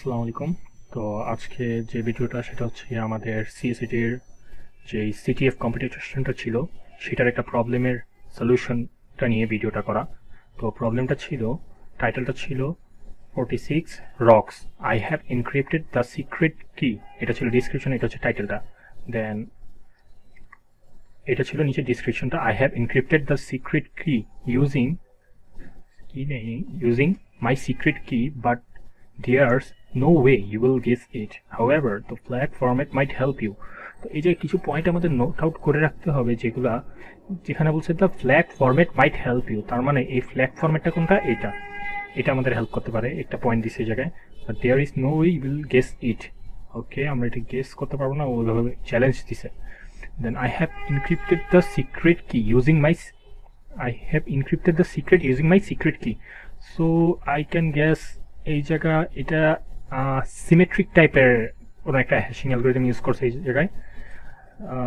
আসসালামু আলাইকুম। তো আজকে যে ভিডিওটা সেটা হচ্ছে আমাদের সিএসইটির যে সিটিএফ কম্পিটিশনটা ছিল সেটার একটা প্রবলেমের সলিউশনটা নিয়ে ভিডিওটা করা। তো প্রবলেমটা ছিল, টাইটেলটা ছিল 46 rocks I have encrypted the secret কি। এটা ছিল ডিসক্রিপশন, এটা হচ্ছে টাইটেলটা। দেন এটা ছিল নিচে ডিসক্রিপশনটা, I have encrypted the secret key using my secret key, but there's no way you will guess it. However, the flag format might help you. তো এই যে কিছু পয়েন্ট আমাদের নোট আউট করে রাখতে হবে, যেগুলা যেখানে বলছে the flag format might help you, তার মানে এই ফ্ল্যাগ ফরম্যাটটা কোনটা, এটা এটা আমাদের হেল্প করতে পারে। একটা পয়েন্ট দিছে এই জায়গায়, but there is no way you will guess it. Okay, আমরা এটা গেস করতে পারবো না, ওইভাবে চ্যালেঞ্জ দিছে। দেন I have encrypted the secret key. So I can guess এই জায়গা এটা সিমেট্রিক টাইপের কোনো একটা হ্যাশিং অ্যালগরিদম ইউজ করছে এই জায়গায়।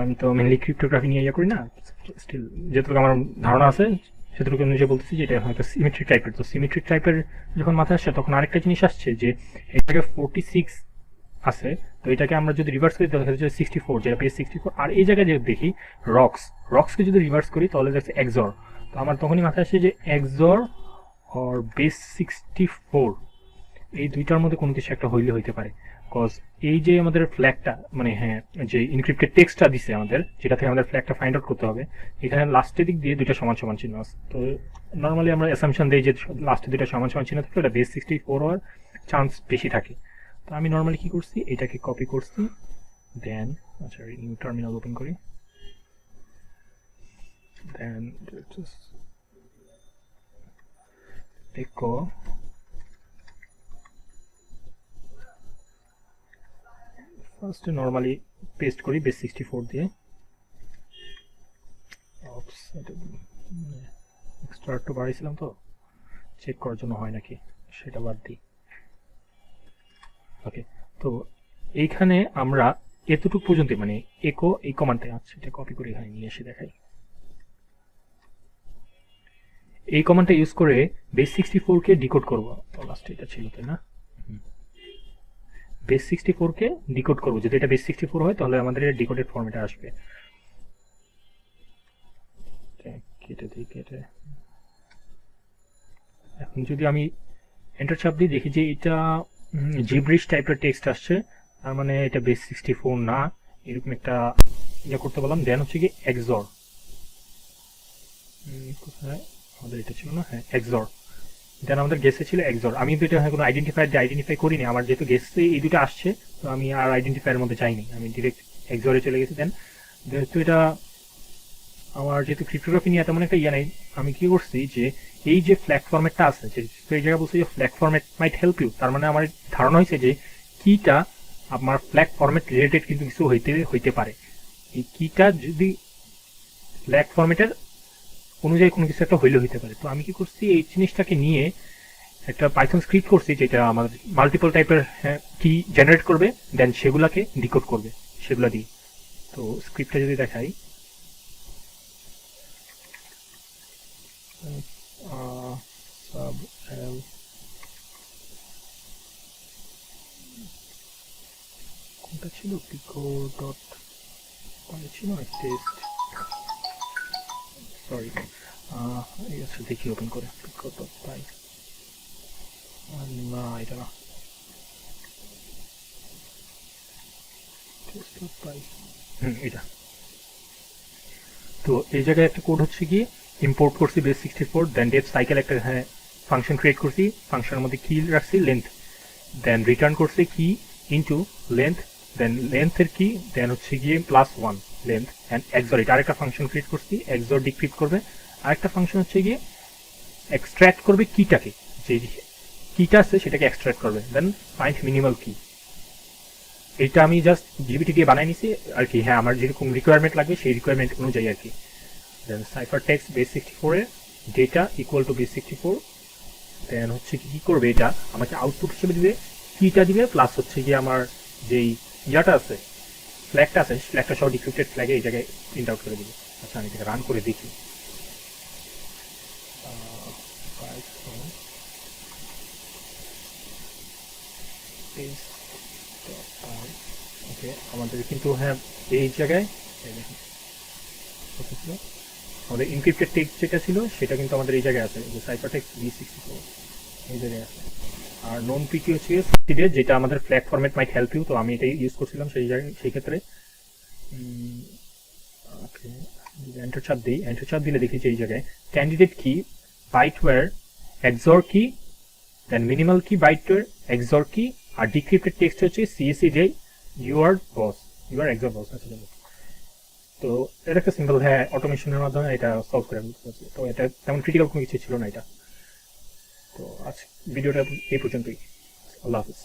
আমি তো মেনলি ক্রিপ্টোগ্রাফি নিয়ে করি না, স্টিল যেটুকু আমার ধারণা আছে সেটুকু অনুযায়ী বলতেছি যে এটা হয়তো সিমেট্রিক টাইপের। তো সিমেট্রিক টাইপের যখন মাথায় আসছে তখন আরেকটা জিনিস আসছে যে এই জায়গায় 46 আছে, তো এটাকে আমরা যদি রিভার্স করি তাহলে দেখা যাচ্ছে 64, যেটা পেজ 64। আর এই জায়গায় যে দেখি রক্সকে যদি রিভার্স করি তাহলে যাচ্ছে এক্সর। তো আমার তখনই মাথায় আসছে যে এক্সর অর বেস 64, এই দুইটার মধ্যে কোনো কিছু একটা হইতে পারে। কজ এই যে আমাদের ফ্ল্যাগটা, মানে হ্যাঁ, যে ইনক্রিপ্টেড টেক্সটটা দিছে আমাদের, যেটা থেকে আমাদের ফ্ল্যাগটা ফাইন্ড আউট করতে হবে, এখানে লাস্টের দিক দিয়ে দুইটা সমান সমান চিহ্ন আছে। তো নর্মালি আমরা অ্যাসাম্পশন দিই যে লাস্টে দুইটা সমান সমান চিহ্ন থাকলে ওটা বেস 64 হওয়ার চান্স বেশি থাকে। তো আমি নর্মালি কি করছি, এটাকে কপি করছি, দেন আচ্ছা নিউ টার্মিনাল ওপেন করি, দেন echo ফার্স্ট নর্মালি পেস্ট করি বেস 64 দিয়ে। এক্সট্রা একটু বাড়াইছিলাম তো চেক করার জন্য হয় নাকি, সেটা বাদ দিই। ওকে, তো এইখানে আমরা এতটুকু পর্যন্ত, মানে একো এই কমান্ডটা আছে, এটা কপি করে এখানে নিয়ে এসে দেখাই। এই কমান্ডটা ইউজ করে বেস 64 কে ডিকোড করব। তো লাস্টে এটা ছিল তাই না, বেস 64 কে ডিকোড করব। যদি এটা বেস 64 হয় তাহলে আমাদের এটা ডিকোডেড ফরম্যাটে আসবে। কেটে এখন যদি আমি এন্টার চাপ দিই দেখি যে এটা জিব্রিশ টাইপের টেক্সট আসছে, তার মানে এটা বেস 64 না, এরকম একটা ইয়ে করতে বললাম। দেন হচ্ছে কি এক্সর, কোথায় আমাদের এটা ছিল না, হ্যাঁ এক্সর। দেন আমাদের গেসে ছিল এক্সর। আমি তো এটা কোনো আইডেন্টিফায়ার দিয়ে আইডেন্টিফাই করিনি, আমার যেহেতু গেসে এই দুটো আসছে তো আমি আর আইডেন্টিফায়ার মধ্যে যাইনি, আমি ডিরেক্ট এক্সরে চলে গেছি। দেন যেহেতু এটা আমার যেহেতু ক্রিপ্টোগ্রাফি নিয়ে তেমন একটা ইয়ে নেই, আমি কি করছি যে এই যে ফ্ল্যাগ ফরম্যাটটা আছে, যে এই জায়গায় বলছে যে flag format might help you, তার মানে আমার ধারণা হয়েছে যে কিটা আমার ফ্ল্যাগ ফরম্যাট রিলেটেড কিন্তু কিছু হইতে পারে। এই কিটা যদি ফ্ল্যাগ ফরম্যাটের অনুযায়ী কোনো কিছু একটা হইতে পারে। তো আমি কি করছি, এই জিনিসটাকে নিয়ে একটা পাইথন স্ক্রিপ্ট করছি যেটা আমার মাল্টিপল টাইপের কি জেনারেট করবে, দেন সেগুলাকে ডিকোড করবে সেগুলা দিয়ে। তো স্ক্রিপ্টটা যদি দেখাই, sub l কোনটা ছিল, pico dot ছিল না, টেস্ট, সরি এই আছে, দেখি ওপেন করে pico dot py, না এটা না, টেস্ট dot py, এটা। তো এই জায়গায় একটা কোড হচ্ছে কি ইম্পোর্ট করছি বেস 64, দেন ডেভ সাইকেল একটা ফাংশন ক্রিয়েট করছি, ফাংশনের মধ্যে কি রাখছি লেন্থ, দেন রিটার্ন করছি কি ইনটু লেন্থ, দেন লেন্থের কি, দেন হচ্ছে গিয়ে +1 লেন্থ, অ্যান্ড এক্সর, এটা আরেকটা ফাংশন ক্রিয়েট করছি, এক্সর ডিক্রিপ্ট করবে। আরেকটা ফাংশন হচ্ছে গিয়ে এক্সট্র্যাক্ট করবে কিটাকে, যে কিটা আছে সেটাকে এক্সট্র্যাক্ট করবে, দেন ফাইন্ড মিনিমাল কি। এটা আমি জাস্ট জিবিটি দিয়ে বানাই নিছি আর কি, হ্যাঁ আমার যেরকম রিকোয়ারমেন্ট লাগবে সেই রিকোয়ারমেন্ট অনুযায়ী আর কি। দেন সাইফার টেক্সট বেস 64 এর ডেটা ইকুয়াল টু বেস 64, দেন হচ্ছে কি করবে, এটা আমাকে আউটপুট হিসেবে দিবে, কিটা দিবে, প্লাস হচ্ছে কি আমার যেই ইয়াটা আছে ফ্ল্যাগটা আছে, ফ্ল্যাগটা সহ ডিক্রিপ্টেড ফ্ল্যাগে এই জায়গায় প্রিন্ট আউট করে দিবে। আচ্ছা আমি এটাকে রান করে দেখি, ওকে, আমাদের কিন্তু হ্যাঁ এই জায়গায় এই দেখুন, কোথায় ছিল? আমাদের ইনক্রিপ্টেড টেক্সট যেটা ছিল সেটা কিন্তু আমাদের এই জায়গায় আছে, যে সাইফারটেক্সট V64 এই জায়গায় আছে। আর নন পিটি হচ্ছে সিডে, যেটা আমাদের flag format might help you, তো আমি এটাই ইউজ করছিলাম সেই জায়গায়, সেই ক্ষেত্রে। ওকে, এন্টার চাপ দিই, এন্টার চাপ দিলে দেখি যে এই জায়গায় ক্যান্ডিডেট কি বাইটওয়্যার এক্সর কি, দেন মিনিমাল কি বাইটওয়্যার এক্সর কি, আর ডিক্রিপ্টেড টেক্সট হচ্ছে সিএসি যে ইউআর বস, ইউআর এক্সর বস আছে। তো এটা একটা সিম্পল, হ্যাঁ অটোমেশনের মাধ্যমে এটা সলভ করে ফেলতে পারছি। তো এটা তেমন ক্রিটিক্যাল কোনো কিছু ছিল না এটা। তো আজ ভিডিওটা এই পর্যন্তই। আল্লাহ হাফিজ।